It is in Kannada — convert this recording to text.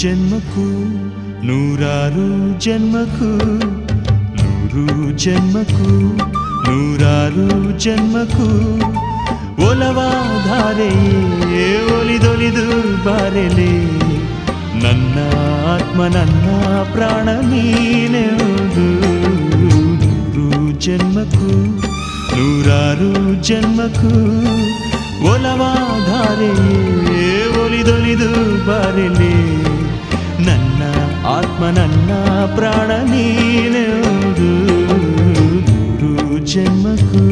ಜನ್ಮಕ್ಕೂ ನೂರಾರು ಜನ್ಮಕ್ಕೂ ನೂರು ಜನ್ಮಕ್ಕೂ ನೂರಾರು ಜನ್ಮಕ್ಕೂ ಒಲವಾಧಾರೆಯೇ ಒಲಿದೊಲಿದು ಬಾರೆಲೆ ನನ್ನ ಆತ್ಮ ನನ್ನ ಪ್ರಾಣ ನೀನೆಂದು ನೂರು ಜನ್ಮಕ್ಕೂ ನೂರಾರು ಜನ್ಮಕ್ಕೂ ಒಲವಾಧಾರೆಯೇ ಒಲಿದೊಲಿದು ಬಾರೆಲೆ ನನ್ನ ಆತ್ಮ ನನ್ನ ಪ್ರಾಣ ನೀನೆಂದು ನೂರು ಜನ್ಮಕ್ಕೂ